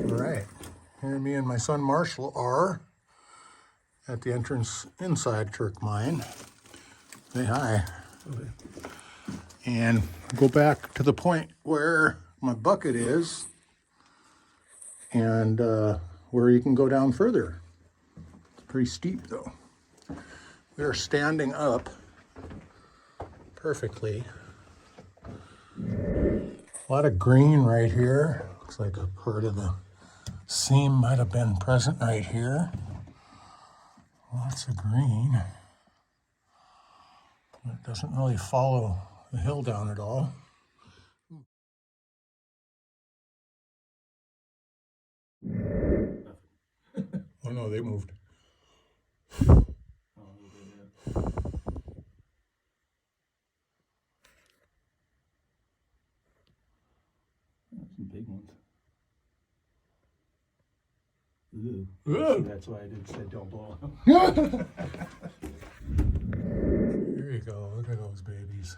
All right, here me and my son Marshall are at the entrance inside Turk Mine. Say hi. Okay. And go back to the point where my bucket is and where you can go down further. It's pretty steep though. We are standing up perfectly. A lot of green right here. Looks like a part of the seam might have been present right here. Lots of green. It doesn't really follow the hill down at all. Oh no, they moved. Some big ones. Ooh. Ooh. That's why I didn't say don't blow them. There you go. Look at those babies.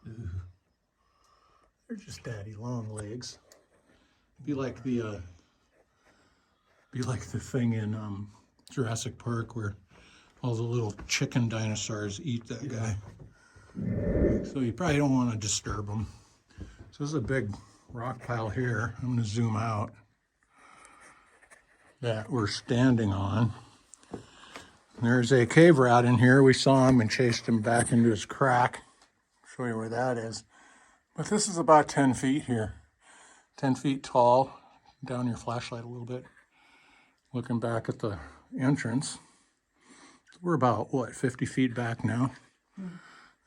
Ooh. They're just daddy long legs. Be like the thing in Jurassic Park where all the little chicken dinosaurs eat that guy. So you probably don't want to disturb them. So this is a big rock pile here. I'm going to zoom out that we're standing on. There's a cave rat in here. We saw him and chased him back into his crack. Show you where that is. But this is about 10 feet here. 10 feet tall. Down your flashlight a little bit. Looking back at the entrance. We're about, what, 50 feet back now.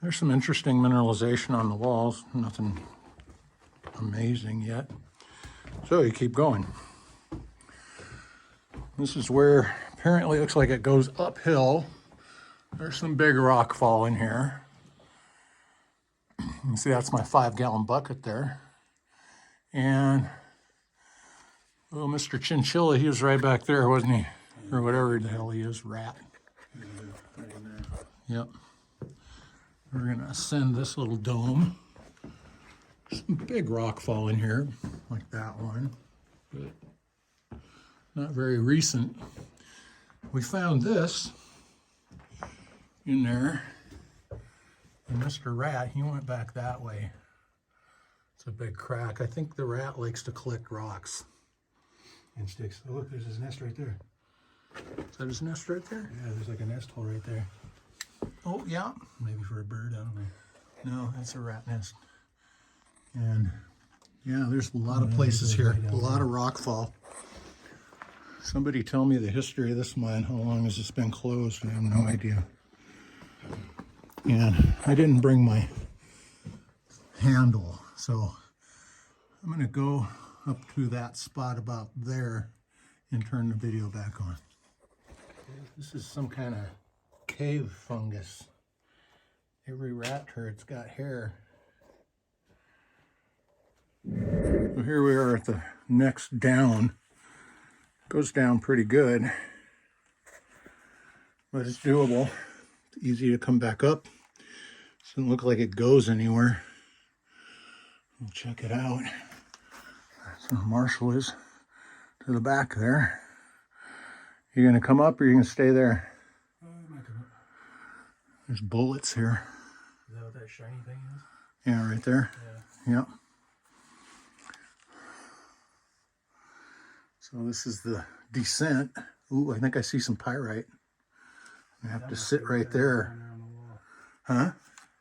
There's some interesting mineralization on the walls. Nothing amazing yet. So you keep going. This is where apparently it looks like it goes uphill. There's some big rock fall in here. You can see that's my 5-gallon bucket there. And little Mr. Chinchilla, he was right back there, wasn't he? Or whatever the hell he is, rat. Right in there. Yep. We're gonna ascend this little dome. Some big rock fall in here, like that one, but not very recent. We found this in there, and Mr. Rat, he went back that way. It's a big crack. I think the rat likes to collect rocks. And sticks. Oh, look, there's his nest right there. Is that his nest right there? Yeah, there's like a nest hole right there. Oh, yeah. Maybe for a bird, I don't know. No, that's a rat nest. And yeah, there's a lot of places here, a lot of rock fall. Somebody tell me the history of this mine. How long has this been closed? I have no idea. And I didn't bring my handle, so I'm going to go up to that spot about there and turn the video back on. This is some kind of cave fungus. Every rat herd's got hair. So here we are at the next down. Goes down pretty good, but it's doable. It's easy to come back up. Doesn't look like it goes anywhere. We'll check it out. That's where Marshall is, to the back there. You gonna come up or you gonna stay there? I might come up. There's bullets here. Is that what that shiny thing is? Yeah, right there. Yeah. Yep. So this is the descent. Ooh, I think I see some pyrite. I have to sit right there. Down there on the wall. Huh?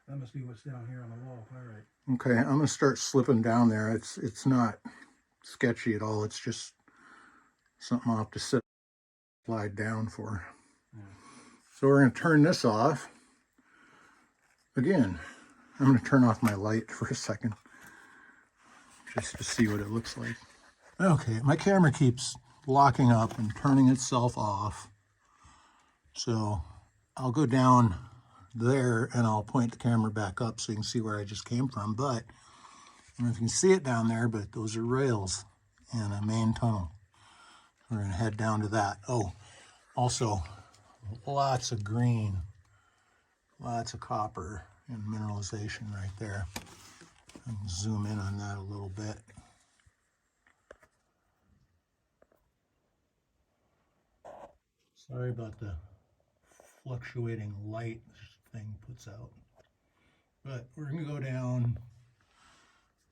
That must be what's down here on the wall. All right. Okay, I'm gonna start slipping down there. It's not sketchy at all. It's just something I'll have to slide down for. Yeah. So we're gonna turn this off. Again, I'm gonna turn off my light for a second, just to see what it looks like. Okay, my camera keeps locking up and turning itself off. So I'll go down there and I'll point the camera back up so you can see where I just came from. But I don't know if you can see it down there, but those are rails and a main tunnel. We're gonna head down to that. Oh, also lots of green, lots of copper and mineralization right there. I can zoom in on that a little bit. Sorry about the fluctuating light this thing puts out. But we're going to go down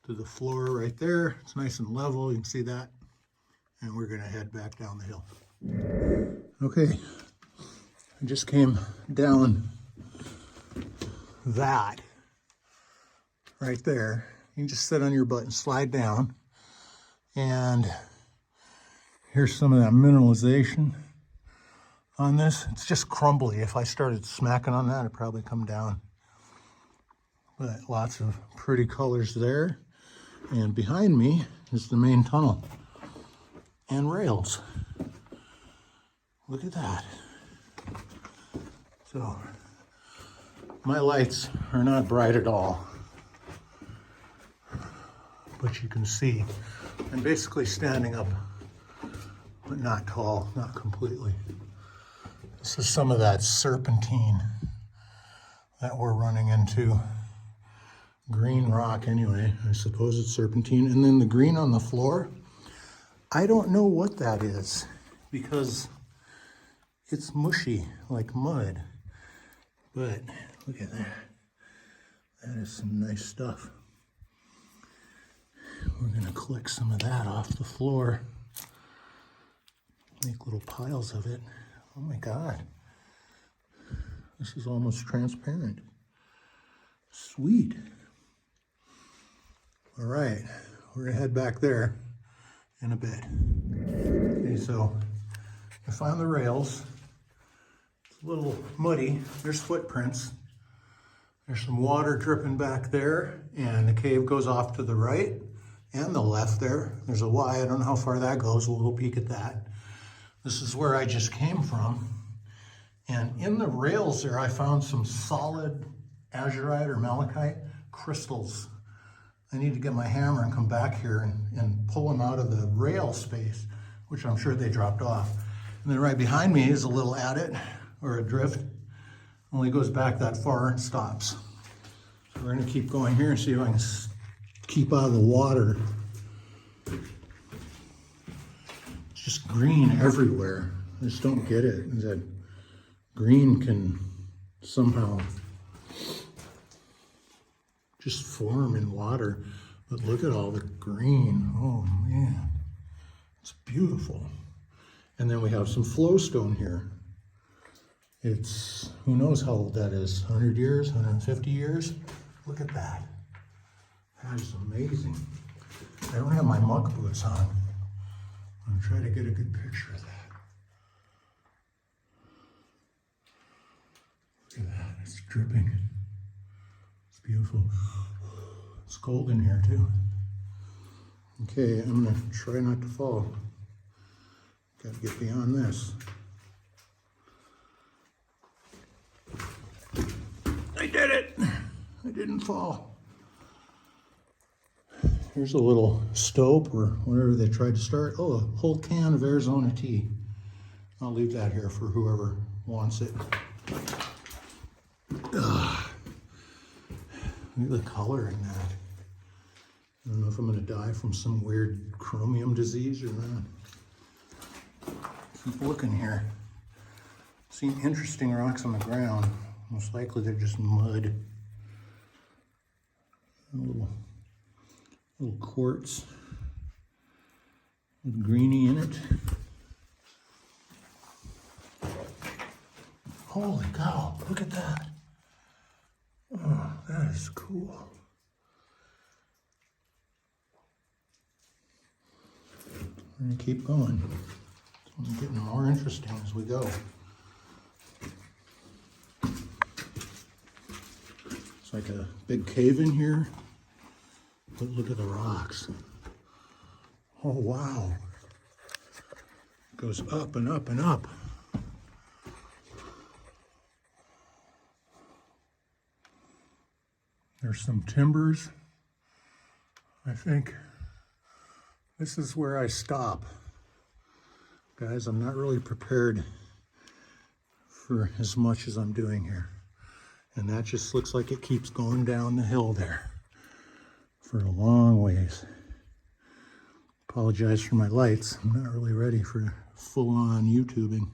to the floor right there. It's nice and level, you can see that. And we're going to head back down the hill. Okay, I just came down that right there. You can just sit on your butt and slide down. And here's some of that mineralization on this. It's just crumbly. If I started smacking on that, it'd probably come down. But lots of pretty colors there. And behind me is the main tunnel and rails. Look at that. So my lights are not bright at all, but you can see I'm basically standing up, but not tall, not completely. This is some of that serpentine that we're running into. Green rock anyway, I suppose it's serpentine. And then the green on the floor, I don't know what that is because it's mushy like mud. But look at that. That is some nice stuff. We're gonna collect some of that off the floor. Make little piles of it. Oh my God. This is almost transparent. Sweet. All right, we're gonna head back there in a bit. Okay, so I found the rails. It's a little muddy. There's footprints. There's some water dripping back there, and the cave goes off to the right and the left there. There's a Y, I don't know how far that goes. We'll go peek at that. This is where I just came from. And in the rails there, I found some solid azurite or malachite crystals. I need to get my hammer and come back here and pull them out of the rail space, which I'm sure they dropped off. And then right behind me is a little adit or a drift. Only goes back that far and stops. So we're gonna keep going here and see if I can keep out of the water. It's just green everywhere. I just don't get it. That green can somehow just form in water. But look at all the green. Oh man, it's beautiful. And then we have some flowstone here. It's, who knows how old that is, 100 years, 150 years? Look at that. That is amazing. I don't have my muck boots on. I'm gonna try to get a good picture of that. Look at that, it's dripping. It's beautiful. It's cold in here too. Okay, I'm gonna try not to fall. Gotta get beyond this. I did it! I didn't fall. Here's a little stope or whatever they tried to start. Oh, a whole can of Arizona tea. I'll leave that here for whoever wants it. Ugh. Look at the color in that. I don't know if I'm gonna die from some weird chromium disease or not. Keep looking here. Seen interesting rocks on the ground. Most likely they're just mud. A little quartz with greenie in it. Holy cow, look at that. Oh, that is cool. We're gonna keep going. It's getting more interesting as we go. It's like a big cave in here, but look at the rocks. Oh wow. It goes up and up and up. There's some timbers. I think this is where I stop. Guys, I'm not really prepared for as much as I'm doing here. And that just looks like it keeps going down the hill there for a long ways. Apologize for my lights. I'm not really ready for full-on YouTubing.